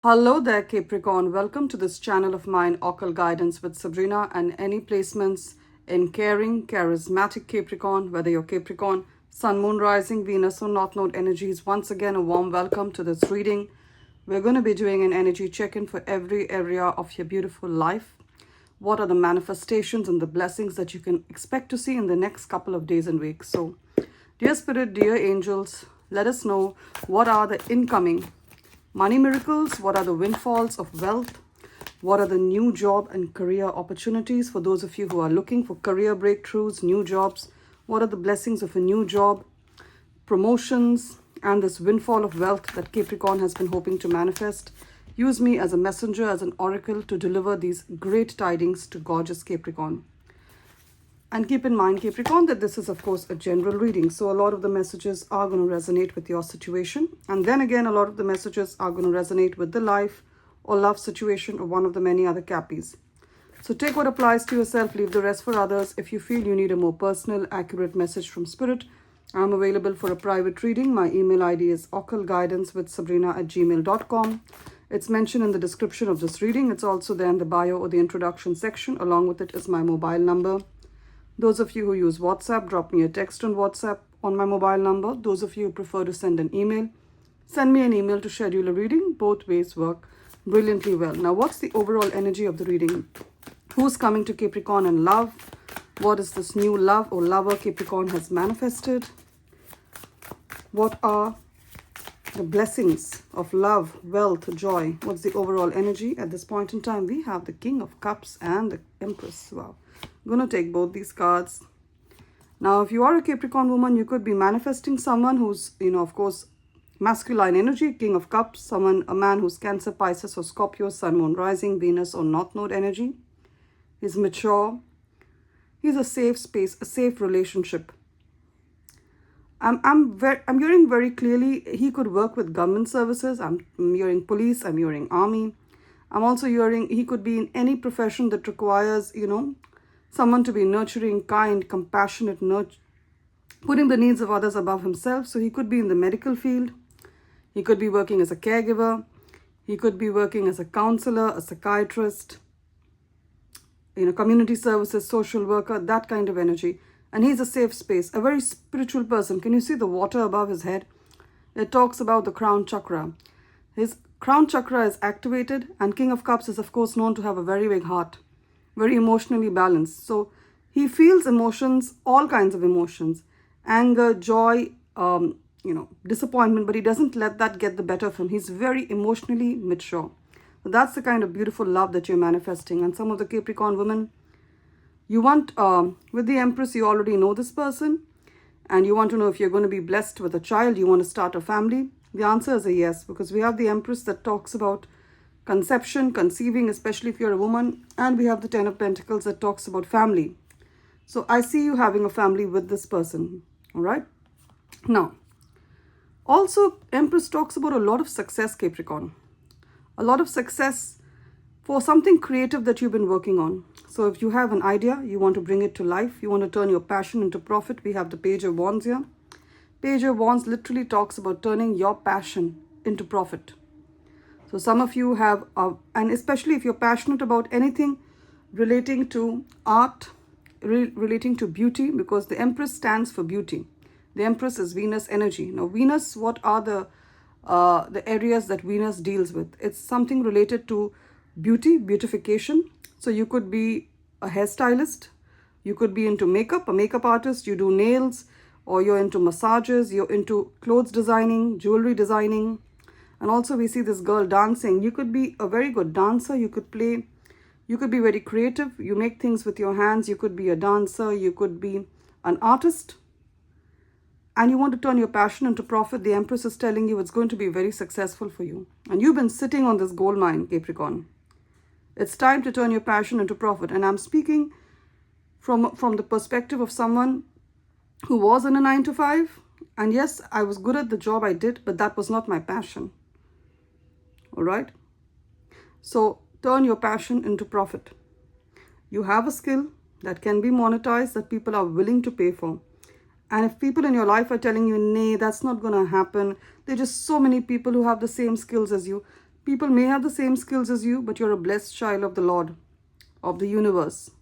Hello there, Capricorn. Welcome to this channel of mine, Occult Guidance with Sabrina, and any placements in caring, charismatic Capricorn, whether you're Capricorn, Sun, Moon, Rising, Venus, or North Node energies. Once again, a warm welcome to this reading. We're going to be doing an energy check-in for every area of your beautiful life. What are the manifestations and the blessings that you can expect to see in the next couple of days and weeks? So, dear Spirit, dear angels, let us know what are the incoming money miracles, what are the windfalls of wealth, what are the new job and career opportunities for those of you who are looking for career breakthroughs, new jobs, what are the blessings of a new job, promotions, and this windfall of wealth that Capricorn has been hoping to manifest. Use me as a messenger, as an oracle to deliver these great tidings to gorgeous Capricorn. And keep in mind, Capricorn, that this is, of course, a general reading. So a lot of the messages are going to resonate with your situation. And then again, a lot of the messages are going to resonate with the life or love situation of one of the many other Cappies. So take what applies to yourself, leave the rest for others. If you feel you need a more personal, accurate message from Spirit, I'm available for a private reading. My email ID is occultguidancewithsabrina@gmail.com. It's mentioned in the description of this reading. It's also there in the bio or the introduction section. Along with it is my mobile number. Those of you who use WhatsApp, drop me a text on WhatsApp on my mobile number. Those of you who prefer to send an email, send me an email to schedule a reading. Both ways work brilliantly well. Now, what's the overall energy of the reading? Who's coming to Capricorn in love? What is this new love or lover Capricorn has manifested? What are the blessings of love, wealth, joy? What's the overall energy at this point in time? We have the King of Cups and the Empress. Wow. I'm going to take both these cards. Now, if you are a Capricorn woman, you could be manifesting someone who's, of course, masculine energy, King of Cups, a man who's Cancer, Pisces, or Scorpio, Sun, Moon, Rising, Venus, or North Node energy. He's mature. He's a safe space, a safe relationship. I'm hearing very clearly he could work with government services. I'm hearing police. I'm hearing army. I'm also hearing he could be in any profession that requires, someone to be nurturing, kind, compassionate, putting the needs of others above himself. So he could be in the medical field. He could be working as a caregiver. He could be working as a counselor, a psychiatrist, community services, social worker, that kind of energy. And he's a safe space, a very spiritual person. Can you see the water above his head? It talks about the crown chakra. His crown chakra is activated, and King of Cups is, of course, known to have a very big heart. Very emotionally balanced. So he feels emotions, all kinds of emotions, anger, joy, disappointment, but he doesn't let that get the better of him. He's very emotionally mature. So that's the kind of beautiful love that you're manifesting. And some of the Capricorn women, you want, with the Empress, you already know this person, and you want to know if you're going to be blessed with a child, you want to start a family. The answer is a yes, because we have the Empress that talks about conception, conceiving, especially if you're a woman. And we have the Ten of Pentacles that talks about family. So I see you having a family with this person. All right. Now, also Empress talks about a lot of success, Capricorn. A lot of success for something creative that you've been working on. So if you have an idea, you want to bring it to life, you want to turn your passion into profit, we have the Page of Wands here. Page of Wands literally talks about turning your passion into profit. So some of you have, and especially if you're passionate about anything relating to art, relating to beauty, because the Empress stands for beauty. The Empress is Venus energy. Now Venus, what are the areas that Venus deals with? It's something related to beauty, beautification. So you could be a hairstylist, you could be into makeup, a makeup artist, you do nails, or you're into massages, you're into clothes designing, jewelry designing. And also we see this girl dancing. You could be a very good dancer. You could be very creative. You make things with your hands. You could be a dancer. You could be an artist. And you want to turn your passion into profit. The Empress is telling you it's going to be very successful for you. And you've been sitting on this gold mine, Capricorn. It's time to turn your passion into profit. And I'm speaking from the perspective of someone who was in a 9-to-5. And yes, I was good at the job I did, but that was not my passion. All right. So turn your passion into profit. You have a skill that can be monetized, that people are willing to pay for. And if people in your life are telling you, nay, that's not going to happen, there are just so many people who have the same skills as you, People may have the same skills as you, but you're a blessed child of the Lord, of the universe.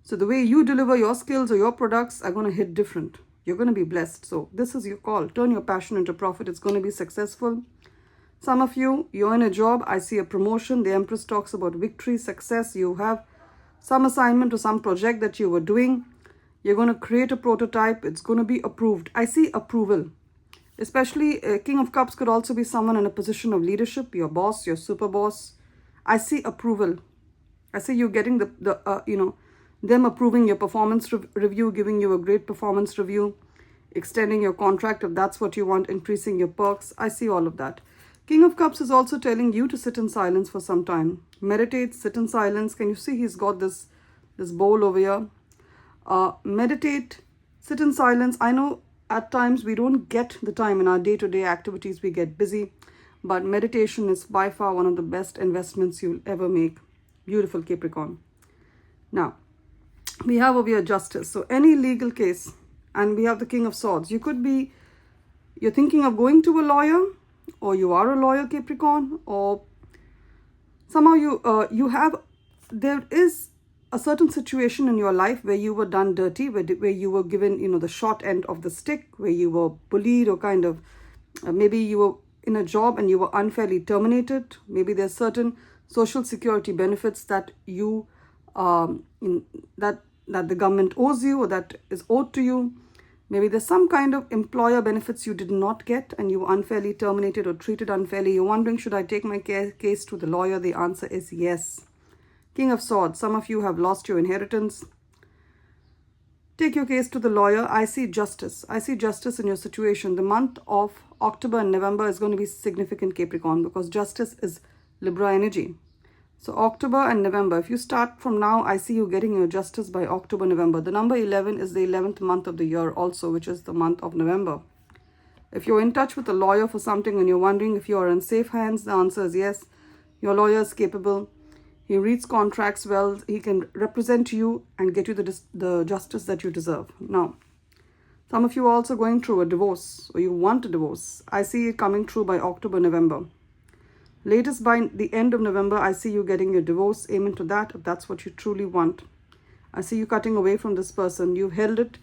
So the way you deliver your skills or your products are going to hit different. You're going to be blessed. So this is your call. Turn your passion into profit. It's going to be successful. Some of you, you're in a job. I see a promotion. The Empress talks about victory, success. You have some assignment or some project that you were doing. You're going to create a prototype. It's going to be approved. I see approval. Especially King of Cups could also be someone in a position of leadership, your boss, your super boss. I see approval. I see you getting them approving your performance review, giving you a great performance review, extending your contract if that's what you want, increasing your perks. I see all of that. King of Cups is also telling you to sit in silence for some time. Meditate, sit in silence. Can you see he's got this bowl over here? Meditate, sit in silence. I know at times we don't get the time in our day-to-day activities. We get busy. But meditation is by far one of the best investments you'll ever make. Beautiful Capricorn. Now, we have over here justice. So any legal case, and we have the King of Swords. You're thinking of going to a lawyer, or you are a lawyer, Capricorn, or somehow there is a certain situation in your life where you were done dirty, where you were given, the short end of the stick, where you were bullied, or kind of, maybe you were in a job and you were unfairly terminated. Maybe there's certain social security benefits that you, that the government owes you, or that is owed to you. Maybe there's some kind of employer benefits you did not get and you were unfairly terminated or treated unfairly. You're wondering, should I take my case to the lawyer? The answer is yes. King of Swords, some of you have lost your inheritance. Take your case to the lawyer. I see justice. I see justice in your situation. The month of October and November is going to be significant, Capricorn, because justice is Libra energy. So October and November, if you start from now, I see you getting your justice by October, November. The number 11 is the 11th month of the year also, which is the month of November. If you're in touch with a lawyer for something and you're wondering if you're in safe hands, the answer is yes. Your lawyer is capable. He reads contracts well. He can represent you and get you the justice that you deserve. Now, some of you are also going through a divorce, or you want a divorce. I see it coming through by October, November. Latest by the end of November, I see you getting your divorce. Amen to that, if that's what you truly want. I see you cutting away from this person. You've held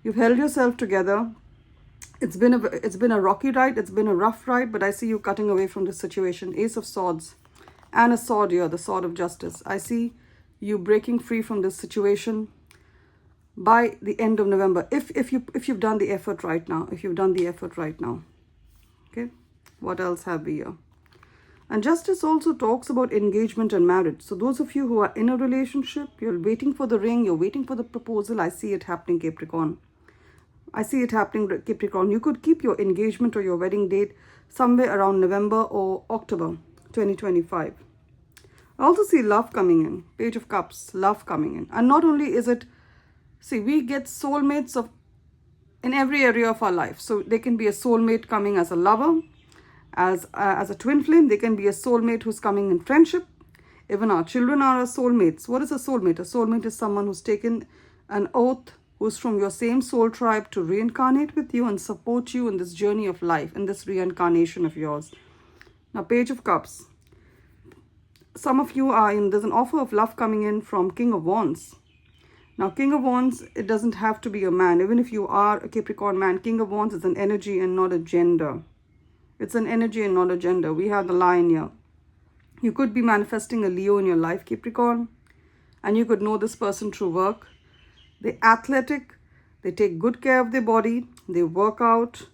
yourself together. It's been a rocky ride. It's been a rough ride, but I see you cutting away from this situation. Ace of Swords and a sword here, the sword of justice. I see you breaking free from this situation by the end of November. If you've done the effort right now. Okay. What else have we here? And justice also talks about engagement and marriage. So those of you who are in a relationship, you're waiting for the ring, you're waiting for the proposal. I see it happening, Capricorn. I see it happening, Capricorn. You could keep your engagement or your wedding date somewhere around November or October 2025. I also see love coming in. Page of Cups, love coming in. And not only is it, see, we get soulmates in every area of our life. So there can be a soulmate coming as a lover, as a twin flame. They can be a soulmate who's coming in friendship. Even our children are our soulmates. What is a soulmate? A soulmate is someone who's taken an oath, who's from your same soul tribe, to reincarnate with you and support you in this journey of life, in this reincarnation of yours. Now, Page of Cups. Some of you there's an offer of love coming in from King of Wands. Now, King of Wands, it doesn't have to be a man. Even if you are a Capricorn man, King of Wands is an energy and not a gender. It's an energy and not a gender. We have the Lion here. You could be manifesting a Leo in your life, Capricorn. And you could know this person through work. They're athletic. They take good care of their body. They work out.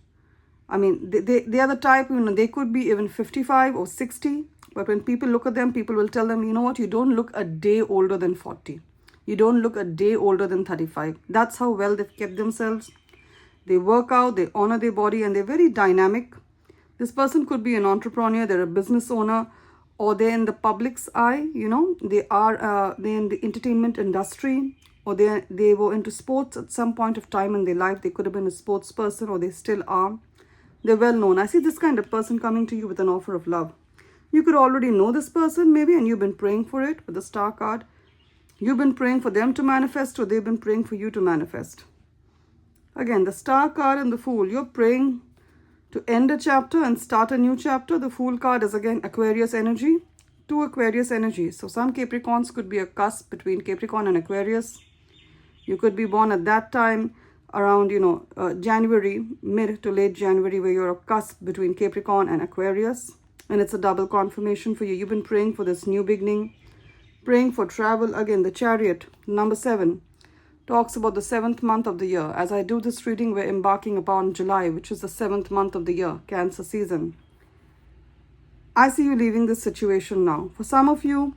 I mean, they are the type, they could be even 55 or 60. But when people look at them, people will tell them, you know what, you don't look a day older than 40. You don't look a day older than 35. That's how well they've kept themselves. They work out, they honor their body, and they're very dynamic. This person could be an entrepreneur, they're a business owner, or they're in the public's eye, they're in the entertainment industry, or they were into sports at some point of time in their life. They could have been a sports person, or they still are. They're well known. I see this kind of person coming to you with an offer of love. You could already know this person maybe, and you've been praying for it with the Star card. You've been praying for them to manifest, or they've been praying for you to manifest. Again, the Star card and the Fool. You're praying to end a chapter and start a new chapter. The Fool card is again Aquarius energy. Two Aquarius energies. So some Capricorns could be a cusp between Capricorn and Aquarius. You could be born at that time around, January, mid to late January, where you're a cusp between Capricorn and Aquarius. And it's a double confirmation for you. You've been praying for this new beginning, praying for travel. Again, the Chariot, number 7, talks about the 7th month of the year. As I do this reading, we're embarking upon July, which is the 7th month of the year, Cancer season. I see you leaving this situation now. For some of you,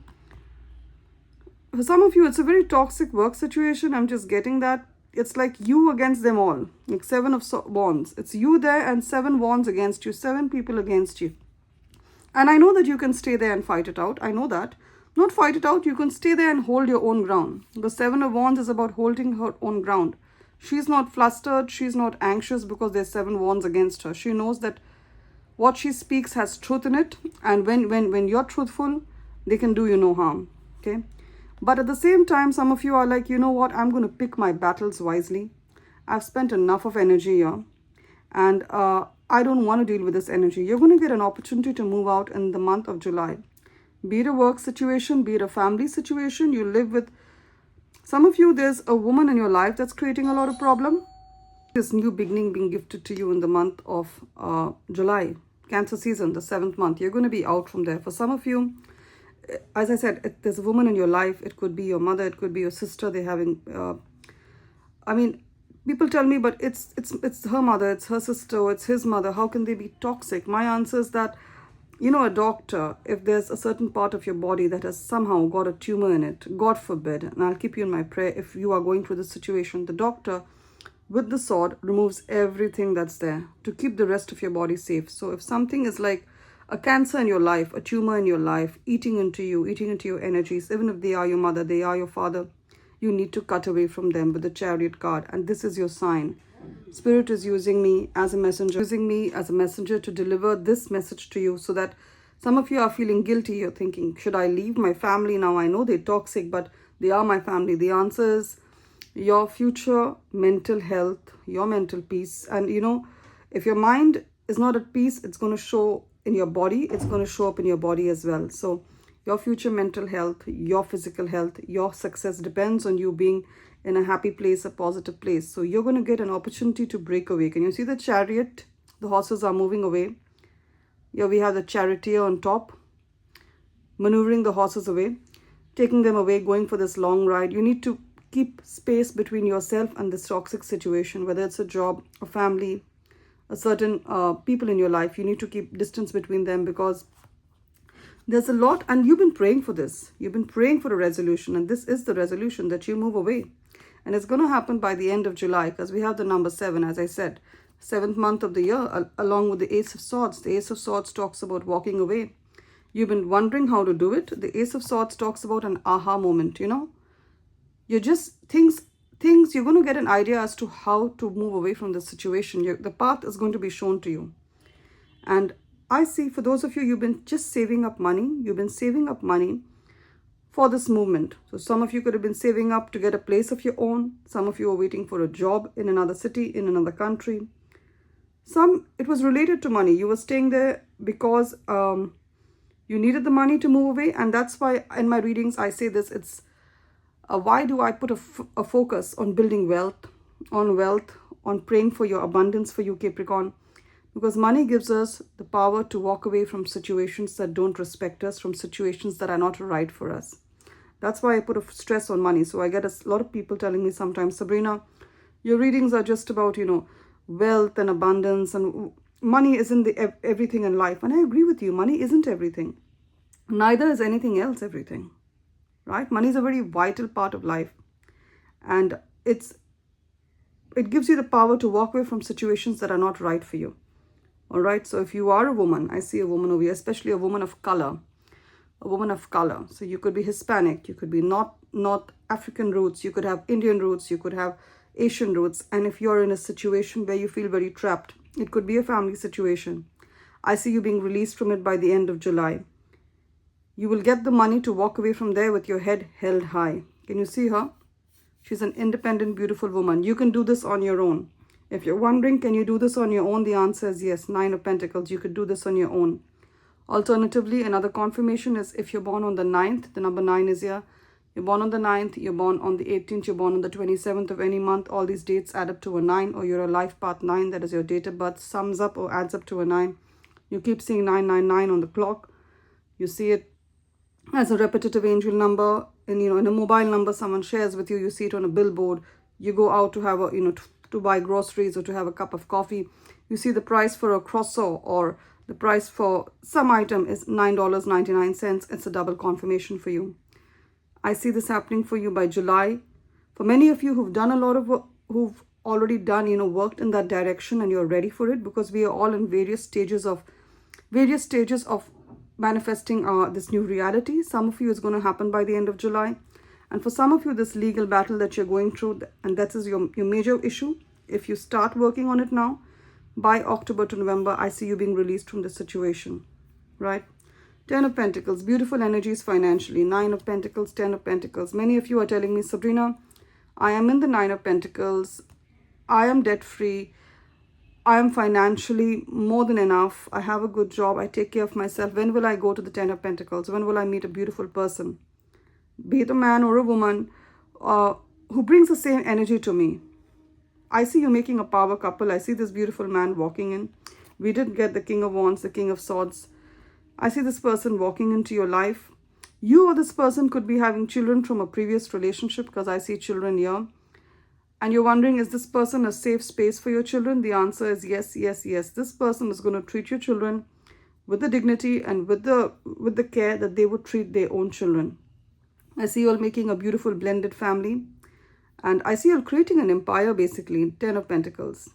it's a very toxic work situation. I'm just getting that. It's like you against them all. Like 7 of wands. It's you there and 7 wands against you. 7 people against you. And I know that you can stay there and fight it out. I know that. Not fight it out. You can stay there and hold your own ground. The 7 of wands is about holding her own ground. She's not flustered. She's not anxious because there's 7 wands against her. She knows that what she speaks has truth in it. And when you're truthful, they can do you no harm. Okay. But at the same time, some of you are like, you know what? I'm going to pick my battles wisely. I've spent enough of energy here. And I don't want to deal with this energy. You're going to get an opportunity to move out in the month of July. Be it a work situation, be it a family situation. You live with, some of you, there's a woman in your life that's creating a lot of problem. This new beginning being gifted to you in the month of July. Cancer season, the 7th month. You're going to be out from there. For some of you, as I said, there's a woman in your life. It could be your mother. It could be your sister. They're having, people tell me, but it's her mother, it's her sister, it's his mother. How can they be toxic? My answer is that, a doctor, if there's a certain part of your body that has somehow got a tumor in it, God forbid, and I'll keep you in my prayer if you are going through this situation, the doctor with the sword removes everything that's there to keep the rest of your body safe. So if something is like a cancer in your life, a tumor in your life, eating into your energies, even if they are your mother, they are your father, you need to cut away from them with the Chariot card. And this is your sign. Spirit is using me as a messenger, to deliver this message to you, so that some of you are feeling guilty. You're thinking, should I leave my family now? I know they're toxic, but they are my family. The answer is your future mental health, your mental peace. And if your mind is not at peace, it's going to show in your body. It's going to show up in your body as well. So your future mental health, your physical health, your success depends on you being in a happy place, a positive place. So you're going to get an opportunity to break away. Can you see the Chariot? The horses are moving away. Here we have the charioteer on top, maneuvering the horses away, taking them away, going for this long ride. You need to keep space between yourself and this toxic situation, whether it's a job, a family, a certain people in your life. You need to keep distance between them, because there's a lot, and you've been praying for this. You've been praying for a resolution, and this is the resolution, that you move away. And it's going to happen by the end of July, because we have the number 7, as I said, 7th month of the year, along with the Ace of Swords. The Ace of Swords talks about walking away. You've been wondering how to do it. The Ace of Swords talks about an aha moment, You're just, things, you're going to get an idea as to how to move away from the situation. The path is going to be shown to you. And I see, for those of you, you've been just saving up money. You've been saving up money for this movement. So some of you could have been saving up to get a place of your own. Some of you are waiting for a job in another city, in another country. It was related to money. You were staying there because you needed the money to move away. And that's why in my readings, I say this. It's why do I put a focus on building wealth, on praying for your abundance for you, Capricorn? Because money gives us the power to walk away from situations that don't respect us, from situations that are not right for us. That's why I put a stress on money. So I get a lot of people telling me sometimes, Sabrina, your readings are just about, wealth and abundance, and money isn't everything in life. And I agree with you. Money isn't everything. Neither is anything else everything, right? Money is a very vital part of life. And it gives you the power to walk away from situations that are not right for you. All right. So if you are a woman, I see a woman over here, especially a woman of color. So you could be Hispanic, you could be North African roots, you could have Indian roots, you could have Asian roots. And if you're in a situation where you feel very trapped, it could be a family situation. I see you being released from it by the end of July. You will get the money to walk away from there with your head held high. Can you see her? She's an independent, beautiful woman. You can do this on your own. If you're wondering, can you do this on your own? The answer is yes. 9 of Pentacles, you could do this on your own. Alternatively, another confirmation is if you're born on the 9th, the number 9 is here. You're born on the 9th, you're born on the 18th, you're born on the 27th of any month. All these dates add up to a 9, or you're a life path 9, that is your date of birth, sums up or adds up to a 9. You keep seeing 999 on the clock. You see it as a repetitive angel number, and in a mobile number someone shares with you. You see it on a billboard. You go out to have a to buy groceries or to have a cup of coffee. You see the price for a croissant or the price for some item is $9.99. It's a double confirmation for you. I see this happening for you by July. For many of you who've done a lot of work, who've already done worked in that direction, and you're ready for it, because we are all in various stages of manifesting this new reality. Some of you is going to happen by the end of July. And for some of you, this legal battle that you're going through, and that is your major issue, if you start working on it now, by October to November, I see you being released from this situation, right? 10 of Pentacles, beautiful energies financially. 9 of Pentacles, 10 of Pentacles. Many of you are telling me, Sabrina, I am in the 9 of Pentacles. I am debt-free. I am financially more than enough. I have a good job. I take care of myself. When will I go to the 10 of Pentacles? When will I meet a beautiful person? Be it a man or a woman who brings the same energy to me. I see you making a power couple. I see this beautiful man walking in. We did get the King of Wands, the King of Swords. I see this person walking into your life. You or this person could be having children from a previous relationship, because I see children here. And you're wondering, is this person a safe space for your children? The answer is yes, yes, yes. This person is going to treat your children with the dignity and with the care that they would treat their own children. I see you all making a beautiful blended family. And I see you all creating an empire, basically. 10 of Pentacles.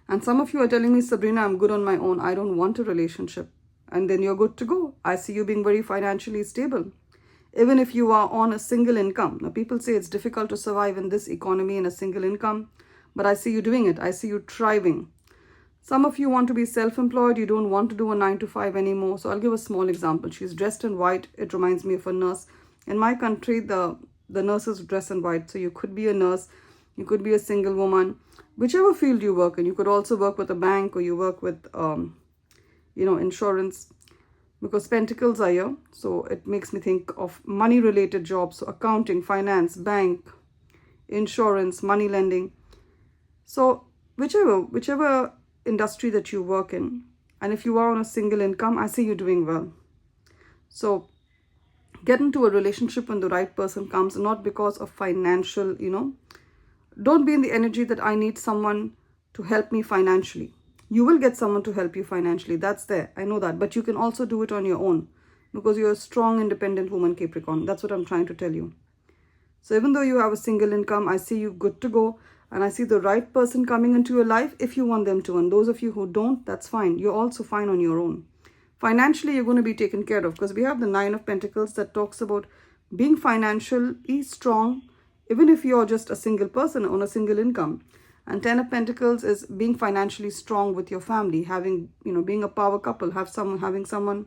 And some of you are telling me, Sabrina, I'm good on my own. I don't want a relationship. And then you're good to go. I see you being very financially stable. Even if you are on a single income. Now, people say it's difficult to survive in this economy in a single income. But I see you doing it. I see you thriving. Some of you want to be self-employed. You don't want to do a 9 to 5 anymore. So I'll give a small example. She's dressed in white. It reminds me of a nurse. In my country, the nurses dress in white. So you could be a nurse. You could be a single woman. Whichever field you work in. You could also work with a bank, or you work with, insurance. Because Pentacles are here. So it makes me think of money-related jobs. So accounting, finance, bank, insurance, money lending. So whichever industry that you work in. And if you are on a single income, I see you doing well. So get into a relationship when the right person comes, not because of financial, Don't be in the energy that I need someone to help me financially. You will get someone to help you financially. That's there. I know that. But you can also do it on your own, because you're a strong, independent woman, Capricorn. That's what I'm trying to tell you. So even though you have a single income, I see you good to go. And I see the right person coming into your life if you want them to. And those of you who don't, that's fine. You're also fine on your own. Financially, you're going to be taken care of, because we have the 9 of Pentacles that talks about being financially strong, even if you're just a single person on a single income. And 10 of Pentacles is being financially strong with your family, having, being a power couple, having someone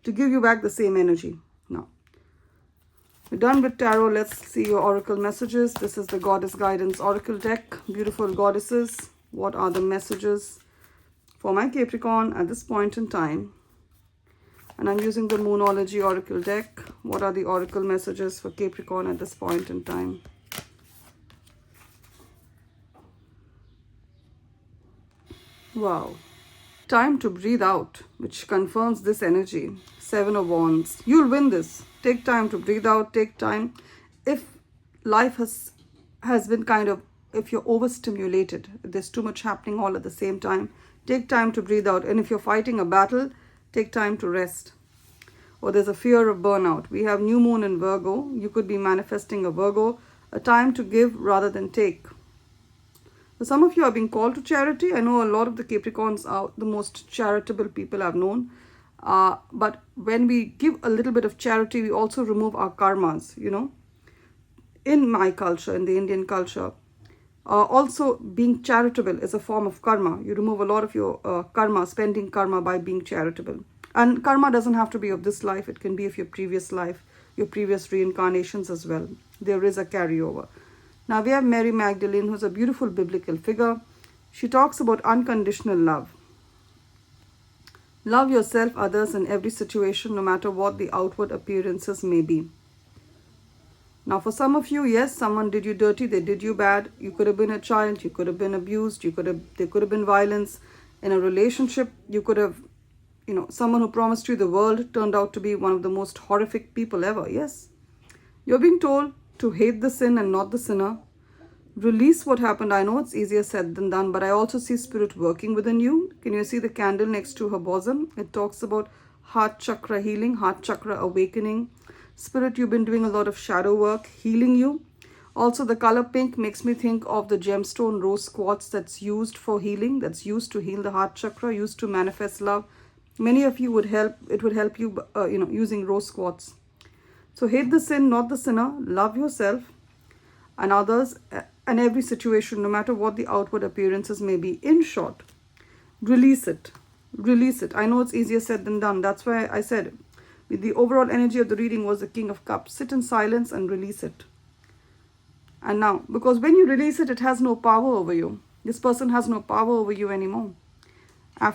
to give you back the same energy. Now, we're done with tarot. Let's see your oracle messages. This is the Goddess Guidance Oracle deck. Beautiful goddesses. What are the messages for my Capricorn at this point in time? And I'm using the Moonology Oracle deck. What are the oracle messages for Capricorn at this point in time? Wow. Time to breathe out, which confirms this energy. 7 of Wands. You'll win this. Take time to breathe out. Take time. If life has been if you're overstimulated, if there's too much happening all at the same time, take time to breathe out. And if you're fighting a battle, take time to rest. Or there's a fear of burnout. We have new moon in Virgo. You could be manifesting a Virgo. A time to give rather than take. So some of you are being called to charity. I know a lot of the Capricorns are the most charitable people I've known. But when we give a little bit of charity, we also remove our karmas, In my culture, in the Indian culture, also being charitable is a form of karma. You remove a lot of your karma, spending karma by being charitable. And karma doesn't have to be of this life. It can be of your previous life, your previous reincarnations as well. There is a carryover. Now we have Mary Magdalene, who's a beautiful biblical figure. She talks about unconditional love. Love yourself, others, in every situation, no matter what the outward appearances may be. Now, for some of you, yes, someone did you dirty, they did you bad. You could have been a child, you could have been abused, there could have been violence in a relationship. You could have, someone who promised you the world turned out to be one of the most horrific people ever. Yes, you're being told to hate the sin and not the sinner. Release what happened. I know it's easier said than done, but I also see spirit working within you. Can you see the candle next to her bosom? It talks about heart chakra healing, heart chakra awakening. Spirit, you've been doing a lot of shadow work, healing you. Also, the color pink makes me think of the gemstone rose quartz that's used for healing, that's used to heal the heart chakra, used to manifest love. Many of you would help you, using rose quartz. So hate the sin, not the sinner. Love yourself and others and every situation, no matter what the outward appearances may be. In short, release it. Release it. I know it's easier said than done. That's why I said the overall energy of the reading was the King of Cups. Sit in silence and release it. And now, because when you release it, it has no power over you. This person has no power over you anymore.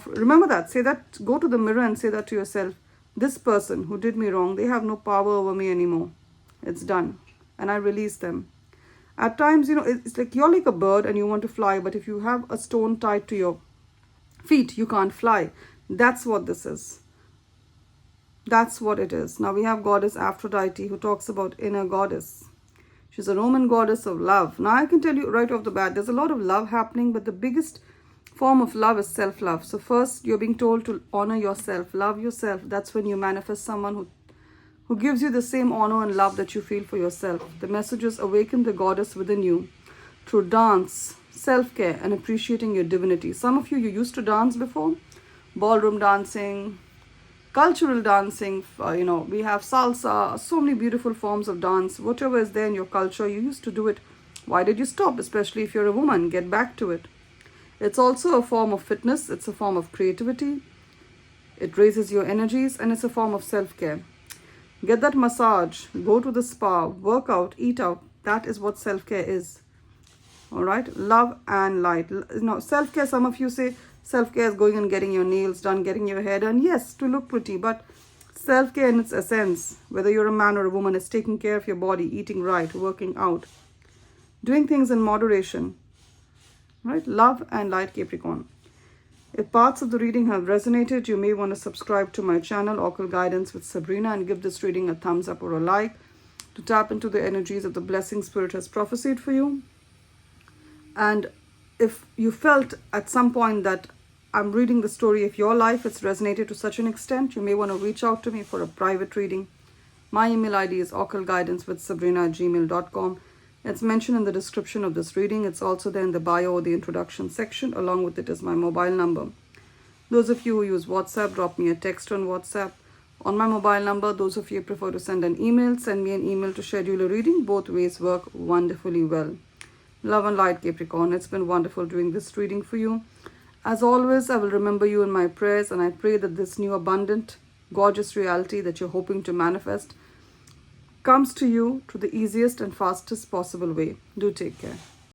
Remember that. Say that. Go to the mirror and say that to yourself. This person who did me wrong, they have no power over me anymore. It's done. And I release them. At times, it's like you're like a bird and you want to fly, but if you have a stone tied to your feet, you can't fly. That's what this is. That's what it is. Now we have goddess Aphrodite, who talks about inner goddess. She's a Roman goddess of love. Now I can tell you right off the bat, there's a lot of love happening, but the biggest form of love is self-love. So first, you're being told to honor yourself, love yourself. That's when you manifest someone who gives you the same honor and love that you feel for yourself. The message is awaken the goddess within you through dance, self-care, and appreciating your divinity. Some of you used to dance before, ballroom dancing, cultural dancing, we have salsa, so many beautiful forms of dance. Whatever is there in your culture, you used to do it. Why did you stop? Especially if you're a woman, get back to it. It's also a form of fitness. It's a form of creativity. It raises your energies, and it's a form of self-care. Get that massage, go to the spa, work out, eat out. That is what self-care is. All right? Love and light. Self-care, some of you say, self-care is going and getting your nails done, getting your hair done. Yes, to look pretty, but self-care in its essence, whether you're a man or a woman, is taking care of your body, eating right, working out, doing things in moderation. Right? Love and light, Capricorn. If parts of the reading have resonated, you may want to subscribe to my channel, Occult Guidance with Sabrina, and give this reading a thumbs up or a like to tap into the energies of the blessing Spirit has prophesied for you. And if you felt at some point that I'm reading the story of your life, it's resonated to such an extent, you may want to reach out to me for a private reading. My email ID is occultguidancewithsabrina@gmail.com. It's mentioned in the description of this reading. It's also there in the bio or the introduction section. Along with it is my mobile number. Those of you who use WhatsApp, drop me a text on WhatsApp. On my mobile number, those of you who prefer to send an email, send me an email to schedule a reading. Both ways work wonderfully well. Love and light, Capricorn. It's been wonderful doing this reading for you. As always, I will remember you in my prayers, and I pray that this new abundant, gorgeous reality that you're hoping to manifest comes to you through the easiest and fastest possible way. Do take care.